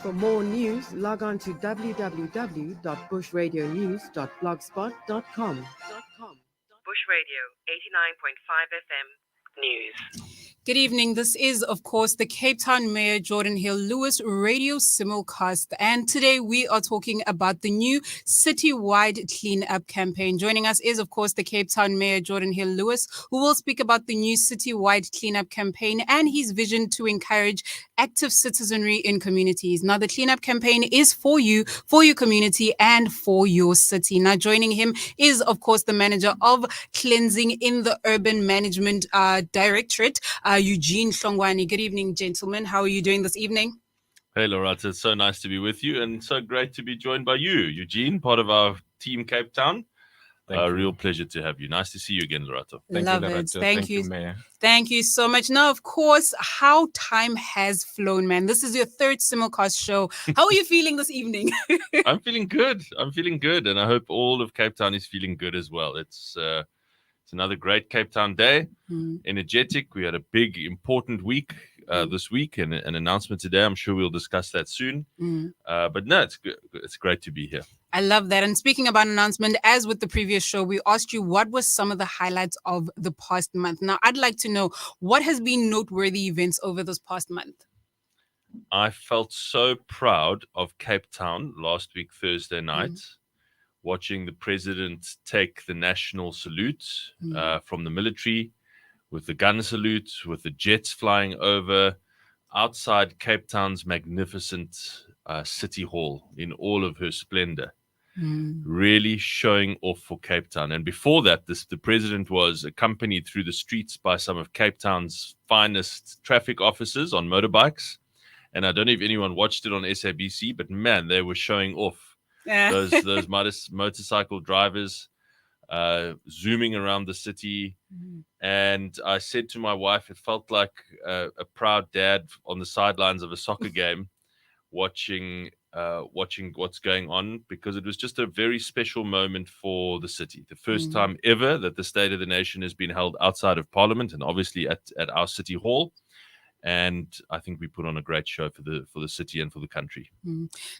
For more news, log on to www.bushradionews.blogspot.com. Bush Radio 89.5 FM News. Good evening. This is, of course, the Cape Town Mayor Geordin Hill-Lewis radio simulcast. And today we are talking about the new Citywide clean-up campaign. Joining us is, of course, the Cape Town Mayor Geordin Hill-Lewis, who will speak about the new Citywide clean-up campaign and his vision to encourage active citizenry in communities. Now, the clean-up campaign is for you, for your community, and for your city. Now, joining him is, of course, the manager of cleansing in the Urban Management Directorate, Eugene Hlongwane. Good evening, gentlemen. How are you doing this evening? Hey, Loretta. It's so nice to be with you and so great to be joined by you, Eugene, part of our team Cape Town. Real pleasure to have you. Nice to see you again, Loretta. Love it. Thank you, Mayor. Thank you so much. Now, of course, how time has flown, man. This is your third simulcast show. How are you feeling this evening? I'm feeling good. And I hope all of Cape Town is feeling good as well. It's another great Cape Town day. Energetic. We had a big, important week this week and an announcement today. I'm sure we'll discuss that soon. But no, it's great to be here. I love that. And speaking about announcement, as with the previous show, we asked you what were some of the highlights of the past month. Now, I'd like to know what has been noteworthy events over this past month. I felt so proud of Cape Town last week, Thursday night, watching the president take the national salute from the military, with the gun salute, with the jets flying over, outside Cape Town's magnificent city hall in all of her splendor. Really showing off for Cape Town. And before that, the president was accompanied through the streets by some of Cape Town's finest traffic officers on motorbikes. And I don't know if anyone watched it on SABC, but man, they were showing off. Those motorcycle drivers zooming around the city. And I said to my wife, it felt like a proud dad on the sidelines of a soccer game watching what's going on, because it was just a very special moment for the city. The first time ever that the State of the Nation has been held outside of Parliament, and obviously at our City Hall. And I think we put on a great show for the city and for the country.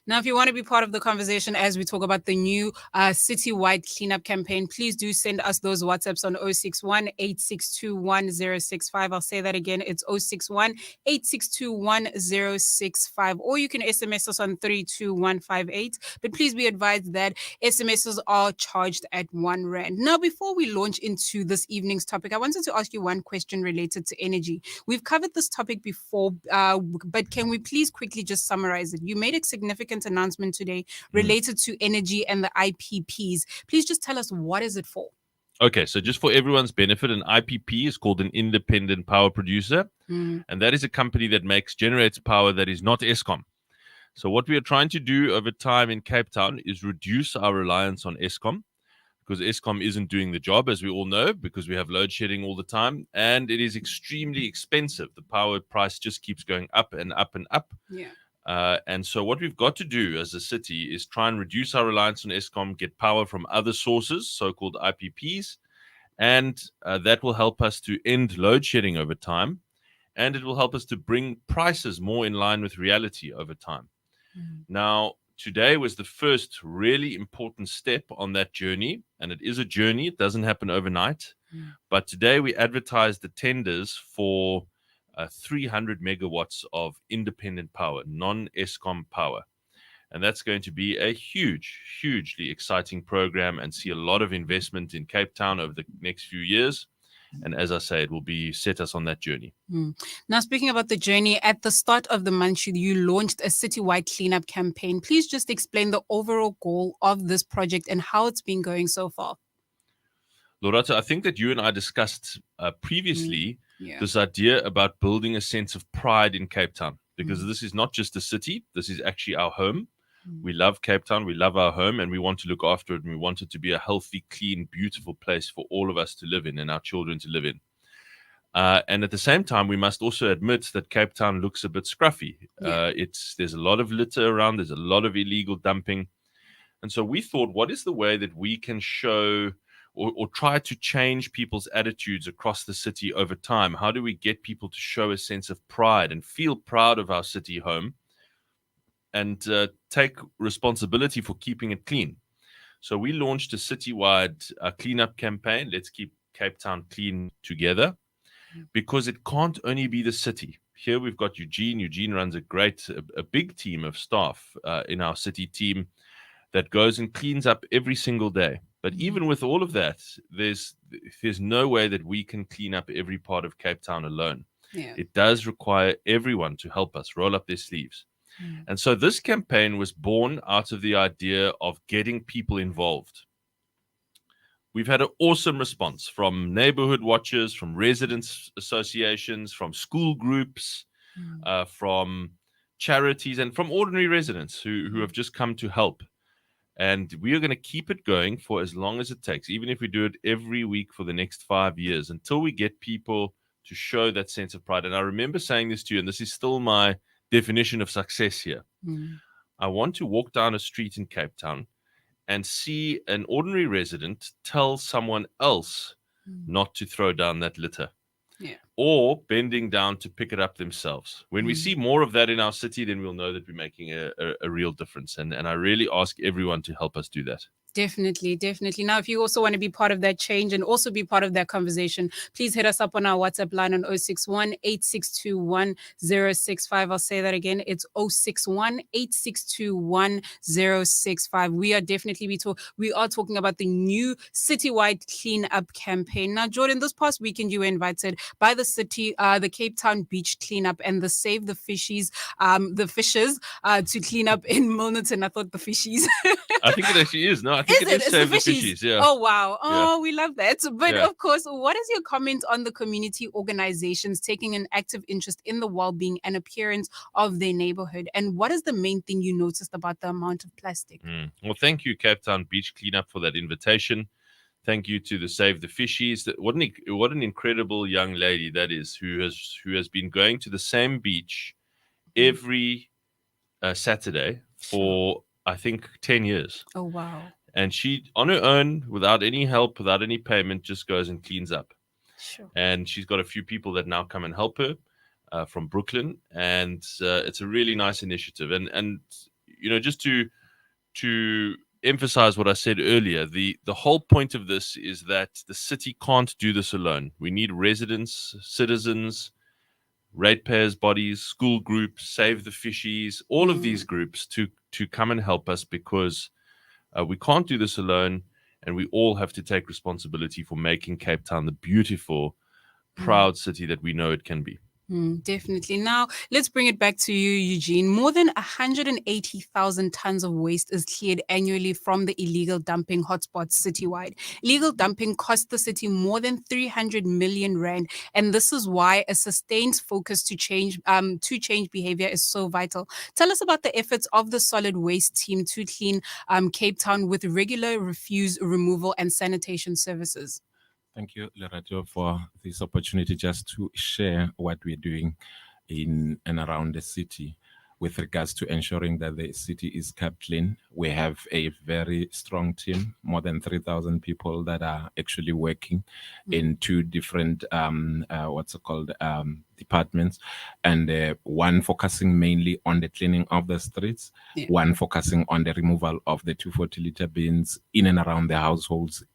Now, if you want to be part of the conversation as we talk about the new Citywide cleanup campaign, please do send us those WhatsApps on 061 862 1065. I'll say that again. It's 061 862 1065. Or you can SMS us on 32158. But please be advised that SMSs are charged at R1. Now, before we launch into this evening's topic, I wanted to ask you one question related to energy. We've covered this topic before, but can we please quickly just summarize it? You made a significant announcement today related to energy and the IPPs. Please just tell us, what is it for? Okay, so just for everyone's benefit, an IPP is called an independent power producer, and that is a company that generates power that is not Eskom. So what we are trying to do over time in Cape Town is reduce our reliance on Eskom, because Eskom isn't doing the job, as we all know, because we have load shedding all the time, and it is extremely expensive. The power price just keeps going up and up and up. And so what we've got to do as a city is try and reduce our reliance on Eskom, get power from other sources, so-called IPPs, and that will help us to end load shedding over time, and it will help us to bring prices more in line with reality over time. Now, today was the first really important step on that journey, and it is a journey. It doesn't happen overnight. But today we advertised the tenders for 300 megawatts of independent power, non-Eskom power. And that's going to be a hugely exciting program and see a lot of investment in Cape Town over the next few years. And as I say, it will set us on that journey. Now, speaking about the journey, at the start of the month, you launched a citywide cleanup campaign. Please just explain the overall goal of this project and how it's been going so far. Loretta, I think that you and I discussed previously this idea about building a sense of pride in Cape Town, because this is not just a city. This is actually our home. We love Cape Town. We love our home, and we want to look after it. And we want it to be a healthy, clean, beautiful place for all of us to live in and our children to live in. And at the same time, we must also admit that Cape Town looks a bit scruffy. There's a lot of litter around. There's a lot of illegal dumping. And so we thought, what is the way that we can show or try to change people's attitudes across the city over time? How do we get people to show a sense of pride and feel proud of our city home? and take responsibility for keeping it clean. So we launched a citywide cleanup campaign. Let's keep Cape Town clean together, because it can't only be the city. Here we've got Eugene. Eugene runs a big team of staff in our city team that goes and cleans up every single day. But even with all of that, there's no way that we can clean up every part of Cape Town alone. Yeah. It does require everyone to help us roll up their sleeves. And so this campaign was born out of the idea of getting people involved. We've had an awesome response from neighborhood watchers, from residents associations, from school groups, from charities, and from ordinary residents who have just come to help. And we are going to keep it going for as long as it takes, even if we do it every week for the next 5 years, until we get people to show that sense of pride. And I remember saying this to you, and this is still my definition of success here. I want to walk down a street in Cape Town and see an ordinary resident tell someone else not to throw down that litter, or bending down to pick it up themselves. When we see more of that in our city, then we'll know that we're making a real difference. And I really ask everyone to help us do that. Definitely. Now, if you also want to be part of that change and also be part of that conversation, please hit us up on our WhatsApp line on 061 8621 065. I'll say that again. It's 061 8621 065. We are talking about the new citywide cleanup campaign. Now, Geordin, this past weekend you were invited by the city, the Cape Town Beach Cleanup and the Save the Fishies, to clean up in Milnerton. I thought the Fishies. I think it actually is. No, I think it is Save the Fishies. Yeah. Oh, wow. Oh, Yeah. we love that. But Yeah. of course, what is your comment on the community organizations taking an active interest in the well-being and appearance of their neighborhood? And what is the main thing you noticed about the amount of plastic? Well, thank you, Cape Town Beach Cleanup, for that invitation. Thank you to the Save the Fishies. What an incredible young lady that is, who has been going to the same beach every Saturday for, I think, 10 years. Oh, wow. And she, on her own, without any help, without any payment, just goes and cleans up. Sure. And she's got a few people that now come and help her from Brooklyn. And it's a really nice initiative. And just to emphasize what I said earlier, the whole point of this is that the city can't do this alone. We need residents, citizens, ratepayers bodies, school groups, Save the Fishies, all of these groups to come and help us, because we can't do this alone, and we all have to take responsibility for making Cape Town the beautiful, proud city that we know it can be. Definitely. Now, let's bring it back to you, Eugene. More than 180,000 tons of waste is cleared annually from the illegal dumping hotspots citywide. Illegal dumping costs the city more than 300 million rand, and this is why a sustained focus to change behavior is so vital. Tell us about the efforts of the solid waste team to clean Cape Town with regular refuse removal and sanitation services. Thank you, Lerato, for this opportunity just to share what we're doing in and around the city with regards to ensuring that the city is kept clean. We have a very strong team, more than 3,000 people that are actually working in two different, departments, and one focusing mainly on the cleaning of the streets, one focusing on the removal of the 240-liter bins in and around the households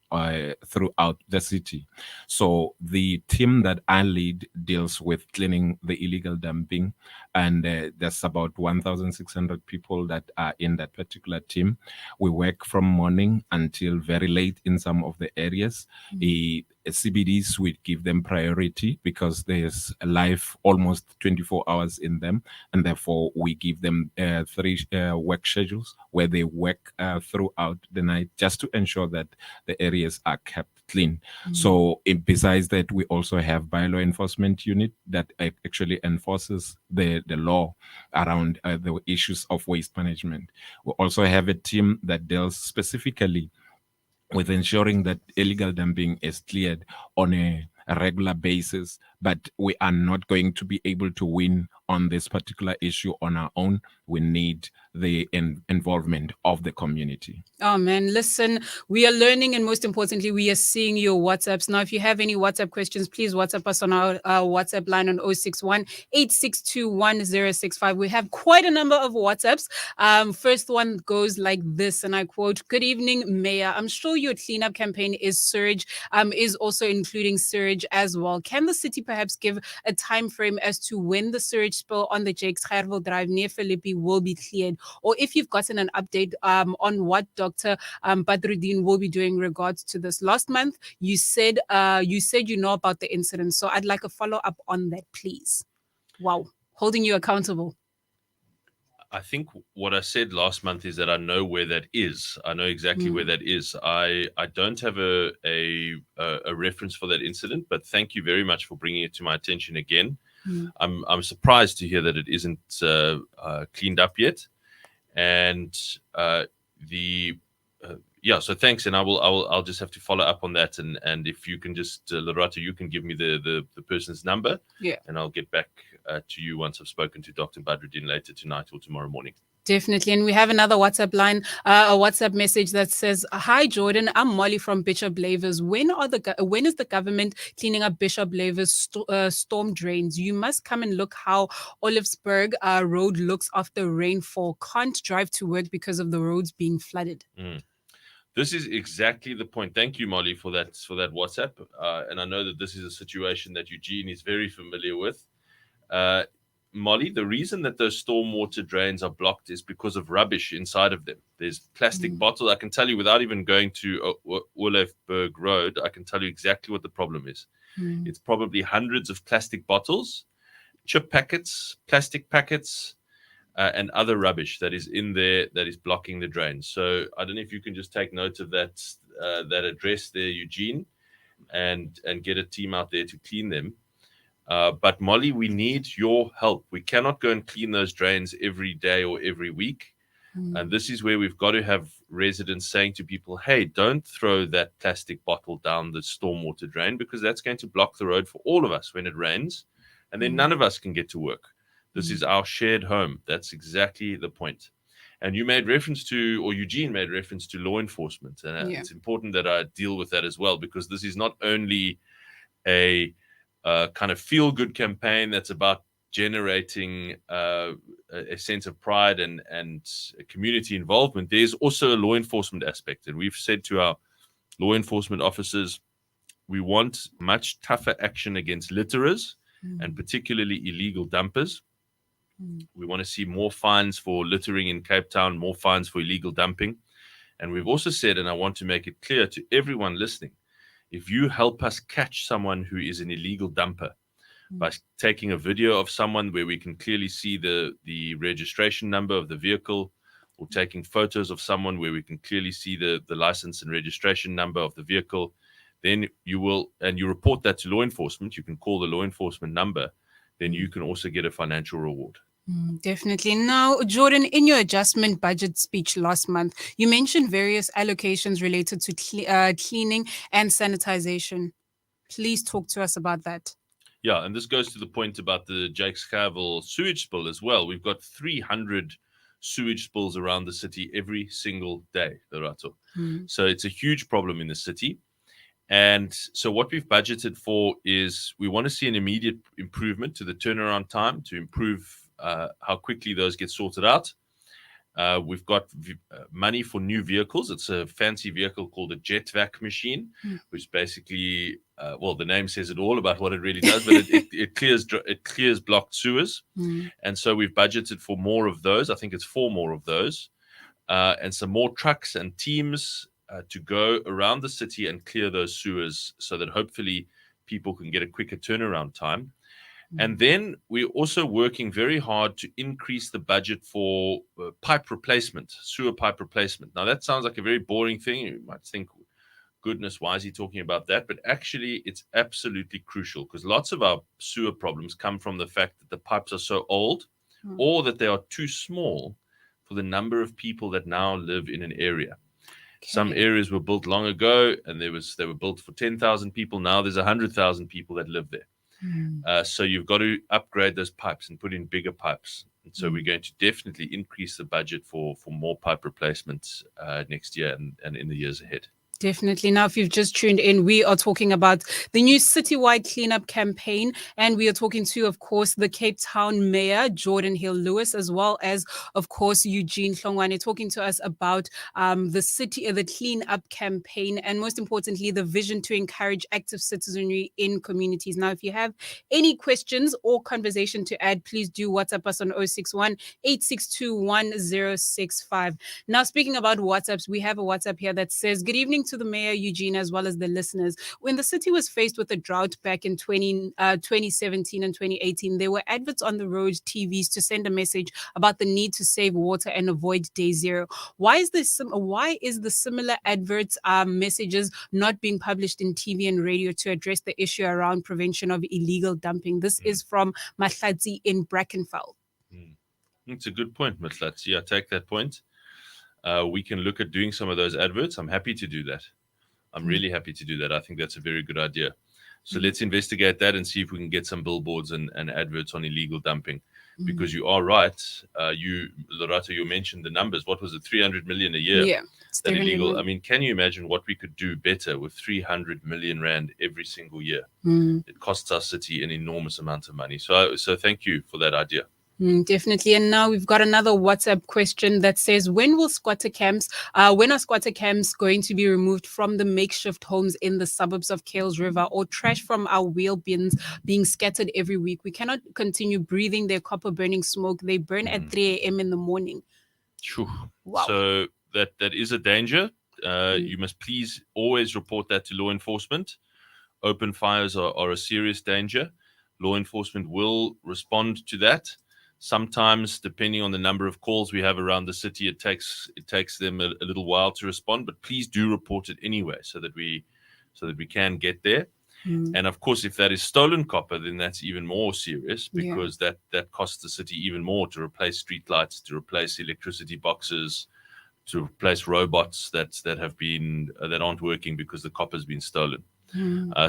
throughout the city. So the team that I lead deals with cleaning the illegal dumping, and there's about 1,600 people that are in that particular team. We work from morning until very late in some of the areas. CBDs, we give them priority because there's life almost 24 hours in them, and therefore we give them 3 work schedules where they work throughout the night just to ensure that the areas are kept clean. So besides that, we also have bylaw enforcement unit that actually enforces the law around the issues of waste management. We also have a team that deals specifically with ensuring that illegal dumping is cleared on a regular basis but we are not going to be able to win on this particular issue on our own. We need the involvement of the community. Oh man, listen, we are learning, and most importantly, we are seeing your WhatsApps. Now, if you have any WhatsApp questions, please WhatsApp us on our WhatsApp line on 061 862 1065. We have quite a number of WhatsApps. First one goes like this, and I quote, "Good evening, Mayor. I'm sure your cleanup campaign is surge, is also including sewage as well. Can the city perhaps give a time frame as to when the sewage spill on the Jakes Gerwel Drive near Philippi will be cleared? Or if you've gotten an update on what Dr. Badruddin will be doing in regards to this. Last month, you said you know about the incident, so I'd like a follow-up on that, please." Wow, holding you accountable. I think what I said last month is that I know where that is. I know exactly where that is. I don't have a reference for that incident, but thank you very much for bringing it to my attention again. I'm surprised to hear that it isn't cleaned up yet, and so thanks, and I'll just have to follow up on that, and if you can just Lerato, you can give me the person's number, and I'll get back to you once I've spoken to Dr. Badruddin later tonight or tomorrow morning. Definitely. And we have another WhatsApp line, a WhatsApp message that says, "Hi, Geordin. I'm Molly from Bishop Lavers. When is the government cleaning up Bishop Lavers storm drains? You must come and look how Olivesburg Road looks after rainfall. Can't drive to work because of the roads being flooded." This is exactly the point. Thank you, Molly, for that WhatsApp. And I know that this is a situation that Eugene is very familiar with. Molly, the reason that those stormwater drains are blocked is because of rubbish inside of them. There's plastic bottles. I can tell you without even going to Olivesburg Road, I can tell you exactly what the problem is. It's probably hundreds of plastic bottles, chip packets, plastic packets, and other rubbish that is in there that is blocking the drains. So I don't know if you can just take note of that address there, Eugene, and get a team out there to clean them. But Molly, we need your help. We cannot go and clean those drains every day or every week. And this is where we've got to have residents saying to people, hey, don't throw that plastic bottle down the stormwater drain, because that's going to block the road for all of us when it rains. And then none of us can get to work. This is our shared home. That's exactly the point. And you made reference to, or Eugene made reference to law enforcement. And it's important that I deal with that as well, because this is not only a kind of feel-good campaign that's about generating a sense of pride and community involvement. There's also a law enforcement aspect. And we've said to our law enforcement officers, we want much tougher action against litterers and particularly illegal dumpers. We want to see more fines for littering in Cape Town, more fines for illegal dumping. And we've also said, and I want to make it clear to everyone listening, if you help us catch someone who is an illegal dumper by taking a video of someone where we can clearly see the registration number of the vehicle, or taking photos of someone where we can clearly see the license and registration number of the vehicle, then you will, and you report that to law enforcement, you can call the law enforcement number, then you can also get a financial reward. Definitely. Now, Geordin, in your adjustment budget speech last month, you mentioned various allocations related to cleaning and sanitization. Please talk to us about that. Yeah, and this goes to the point about the Jakes Gerwel sewage spill as well. We've got 300 sewage spills around the city every single day, Lerato. So it's a huge problem in the city. And so what we've budgeted for is we want to see an immediate improvement to the turnaround time to improve how quickly those get sorted out. We've got money for new vehicles. It's a fancy vehicle called a jet vac machine, which basically, the name says it all about what it really does, but it clears blocked sewers. And so we've budgeted for more of those. I think it's 4 more of those, and some more trucks and teams to go around the city and clear those sewers, so that hopefully people can get a quicker turnaround time. And then we're also working very hard to increase the budget for pipe replacement, sewer pipe replacement. Now, that sounds like a very boring thing. You might think, goodness, why is he talking about that? But actually, it's absolutely crucial, because lots of our sewer problems come from the fact that the pipes are so old or that they are too small for the number of people that now live in an area. Some areas were built long ago, and they were built for 10,000 people. Now there's 100,000 people that live there. So you've got to upgrade those pipes and put in bigger pipes. And so we're going to definitely increase the budget for more pipe replacements next year and in the years ahead. Definitely. Now, if you've just tuned in, we are talking about the new citywide cleanup campaign, and we are talking to, of course, the Cape Town Mayor, Geordin Hill-Lewis, as well as, of course, Eugene Hlongwane, talking to us about the cleanup campaign, and most importantly, the vision to encourage active citizenry in communities. Now, if you have any questions or conversation to add, please do WhatsApp us on 061 862 1065. Now, speaking about WhatsApps, we have a WhatsApp here that says, "Good evening to the Mayor, Eugene, as well as the listeners. When the city was faced with a drought back in 2017 and 2018, there were adverts on the road TVs to send a message about the need to save water and avoid day zero. Why is the similar adverts messages not being published in TV and radio to address the issue around prevention of illegal dumping?" This is from Mahlatsi in Brackenfell. It's a good point, Mahlatsi. I take that point. We can look at doing some of those adverts. I'm happy to do that. I'm really happy to do that. I think that's a very good idea. So let's investigate that and see if we can get some billboards and adverts on illegal dumping. Because you are right. Lerato, you mentioned the numbers. What was it? 300 million a year? Yeah. That illegal. I mean, can you imagine what we could do better with 300 million rand every single year? It costs our city an enormous amount of money. So thank you for that idea. Definitely. And now we've got another WhatsApp question that says, when are squatter camps going to be removed from the makeshift homes in the suburbs of Kales River, or trash from our wheel bins being scattered every week? We cannot continue breathing their copper burning smoke. They burn at 3 a.m. in the morning. Sure. Wow. So that is a danger. You must please always report that to law enforcement. Open fires are a serious danger. Law enforcement will respond to that. Sometimes, depending on the number of calls we have around the city, it takes them a little while to respond. But please do report it anyway, so that we can get there. And of course, if that is stolen copper, then that's even more serious, because that costs the city even more to replace streetlights, to replace electricity boxes, to replace robots that aren't working because the copper's been stolen.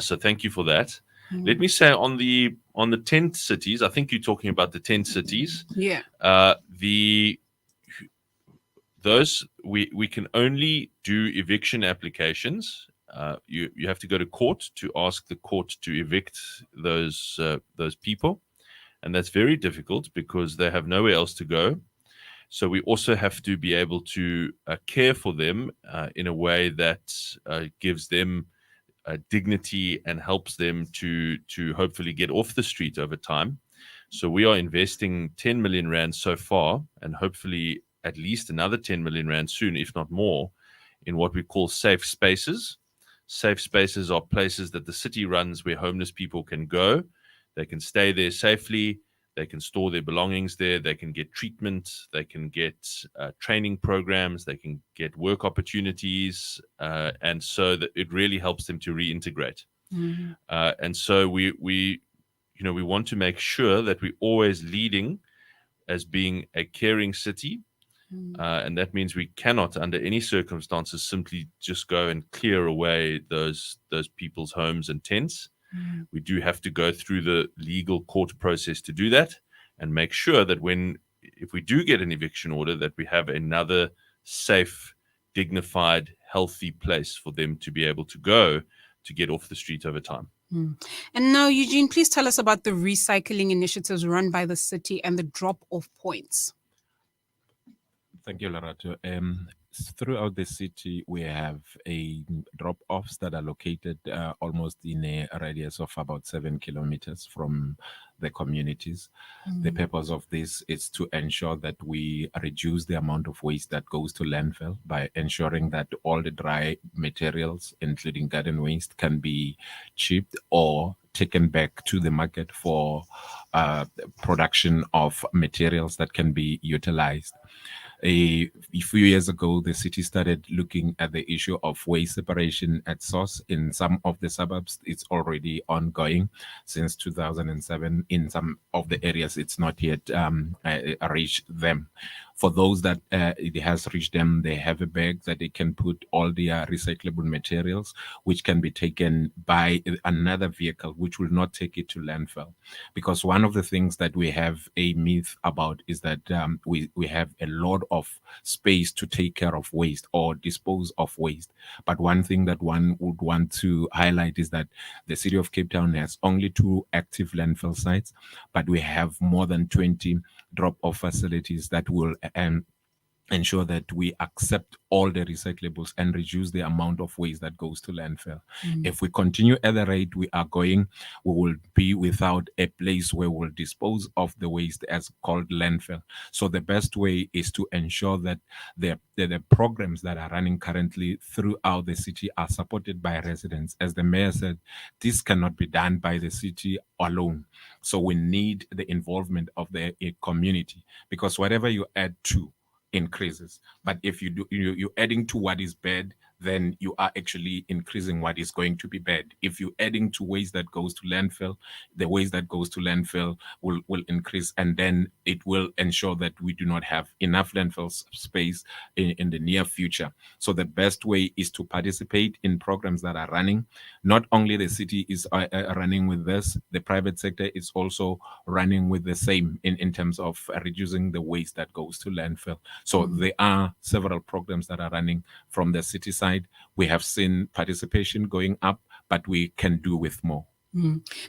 So thank you for that. Let me say on the tent cities, I think you're talking about the tent cities. Yeah. Those we can only do eviction applications. You have to go to court to ask the court to evict those people, and that's very difficult because they have nowhere else to go. So we also have to be able to care for them in a way that gives them dignity and helps them to hopefully get off the street over time. So we are investing 10 million rand so far, and hopefully at least another 10 million rand soon, if not more, in what we call safe spaces. Safe spaces are places that the city runs where homeless people can go. They can stay there safely. They can store their belongings there. They can get treatment. They can get training programs. They can get work opportunities. And so that it really helps them to reintegrate. And so we want to make sure that we're always leading as being a caring city. And that means we cannot, under any circumstances, simply just go and clear away those people's homes and tents. We do have to go through the legal court process to do that, and make sure that if we do get an eviction order, that we have another safe, dignified, healthy place for them to be able to go to get off the street over time. And now, Eugene, please tell us about the recycling initiatives run by the city and the drop-off points. Thank you, Lerato. Throughout the city, we have drop-offs that are located almost in a radius of about 7 kilometers from the communities. The purpose of this is to ensure that we reduce the amount of waste that goes to landfill by ensuring that all the dry materials, including garden waste, can be chipped or taken back to the market for production of materials that can be utilized. A few years ago, the city started looking at the issue of waste separation at source in some of the suburbs. It's already ongoing since 2007. In some of the areas, it's not yet reached them. For those that it has reached them, they have a bag that they can put all their recyclable materials, which can be taken by another vehicle, which will not take it to landfill. Because one of the things that we have a myth about is that we have a lot of space to take care of waste or dispose of waste. But one thing that one would want to highlight is that the city of Cape Town has only 2 active landfill sites, but we have more than 20 drop-off facilities that will ensure that we accept all the recyclables and reduce the amount of waste that goes to landfill. If we continue at the rate we are going, we will be without a place where we'll dispose of the waste as called landfill. So the best way is to ensure that the programs that are running currently throughout the city are supported by residents. As the mayor said, this cannot be done by the city alone. So we need the involvement of the community, because whatever you add to increases. But if you're adding to what is bad, then you are actually increasing what is going to be bad. If you're adding to waste that goes to landfill, the waste that goes to landfill will increase, and then it will ensure that we do not have enough landfill space in the near future. So the best way is to participate in programs that are running. Not only the city is running with this, the private sector is also running with the same in terms of reducing the waste that goes to landfill. So there are several programs that are running from the city side. We have seen participation going up, but we can do with more.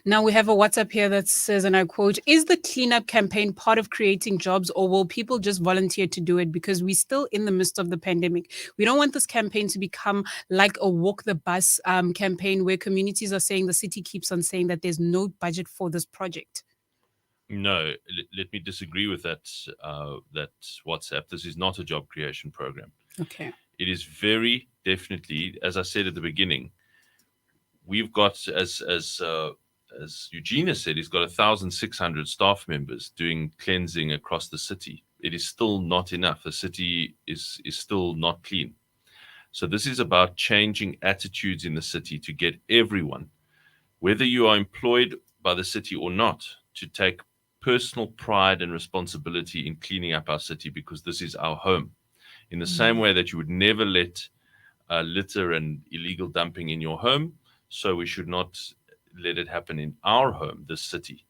Now we have a WhatsApp here that says, and I quote, "Is the cleanup campaign part of creating jobs, or will people just volunteer to do it? Because we're still in the midst of the pandemic. We don't want this campaign to become like a walk the bus campaign where communities are saying the city keeps on saying that there's no budget for this project." No, let me disagree with that WhatsApp. This is not a job creation program. Okay. It is very definitely, as I said at the beginning, we've got, as Eugenia said, he's got 1,600 staff members doing cleansing across the city. It is still not enough. The city is still not clean. So this is about changing attitudes in the city to get everyone, whether you are employed by the city or not, to take personal pride and responsibility in cleaning up our city, because this is our home. In the same way that you would never let litter and illegal dumping in your home, so we should not let it happen in our home, this city.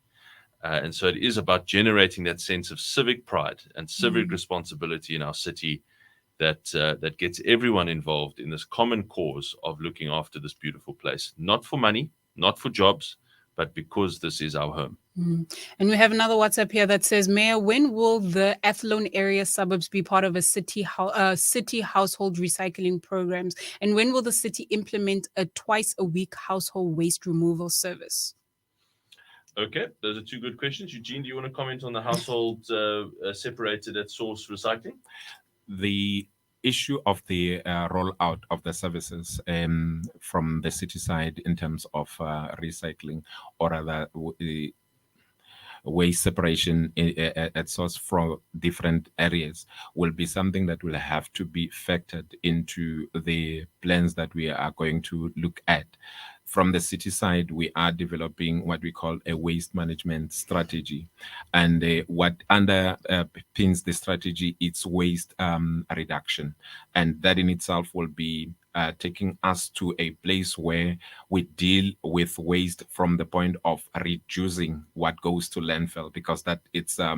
And so it is about generating that sense of civic pride and civic responsibility in our city that gets everyone involved in this common cause of looking after this beautiful place. Not for money, not for jobs, but because this is our home. And we have another WhatsApp here that says, "Mayor, when will the Athlone area suburbs be part of a city household recycling programs? And when will the city implement a twice-a-week household waste removal service?" Okay, those are 2 good questions. Eugene, do you want to comment on the household separated at source recycling? The issue of the rollout of the services from the city side in terms of recycling, or rather waste separation at source from different areas, will be something that will have to be factored into the plans that we are going to look at. From the city side, we are developing what we call a waste management strategy. And what underpins the strategy, it's waste reduction. And that in itself will be taking us to a place where we deal with waste from the point of reducing what goes to landfill, because that it's a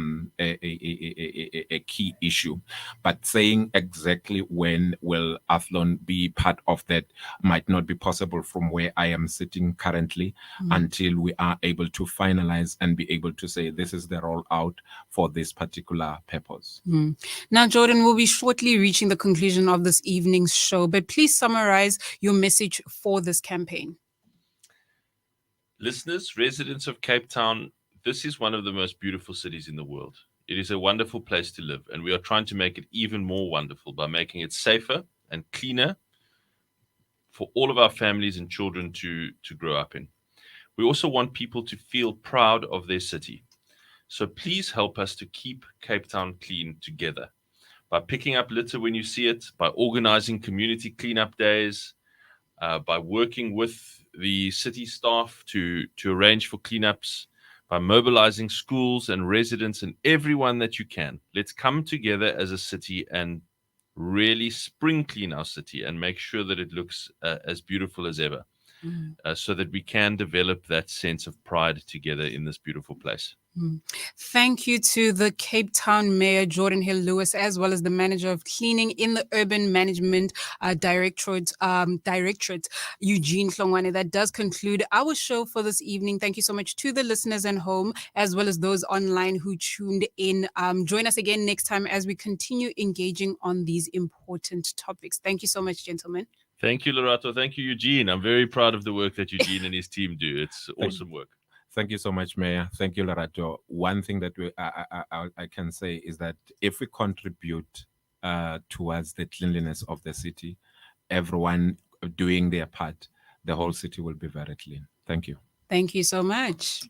key issue. But saying exactly when will Athlone be part of that might not be possible from where I am sitting currently, until we are able to finalize and be able to say this is the rollout for this particular purpose. Now, Geordin, we'll be shortly reaching the conclusion of this evening's show, but please summarize your message for this campaign. Listeners, residents of Cape Town, this is one of the most beautiful cities in the world. It is a wonderful place to live, and we are trying to make it even more wonderful by making it safer and cleaner for all of our families and children to grow up in. We also want people to feel proud of their city. So please help us to keep Cape Town clean together by picking up litter when you see it, by organizing community cleanup days, by working with the city staff to arrange for cleanups, by mobilizing schools and residents and everyone that you can. Let's come together as a city and really spring clean our city and make sure that it looks as beautiful as ever, so that we can develop that sense of pride together in this beautiful place. Thank you to the Cape Town Mayor, Geordin Hill-Lewis, as well as the Manager of Cleaning in the Urban Management Directorate, Eugene Hlongwane. That does conclude our show for this evening. Thank you so much to the listeners at home, as well as those online who tuned in. Join us again next time as we continue engaging on these important topics. Thank you so much, gentlemen. Thank you, Lorato. Thank you, Eugene. I'm very proud of the work that Eugene and his team do. It's awesome work. Thank you so much, Mayor. Thank you, Lorato. One thing that I can say is that if we contribute towards the cleanliness of the city, everyone doing their part, the whole city will be very clean. Thank you. Thank you so much.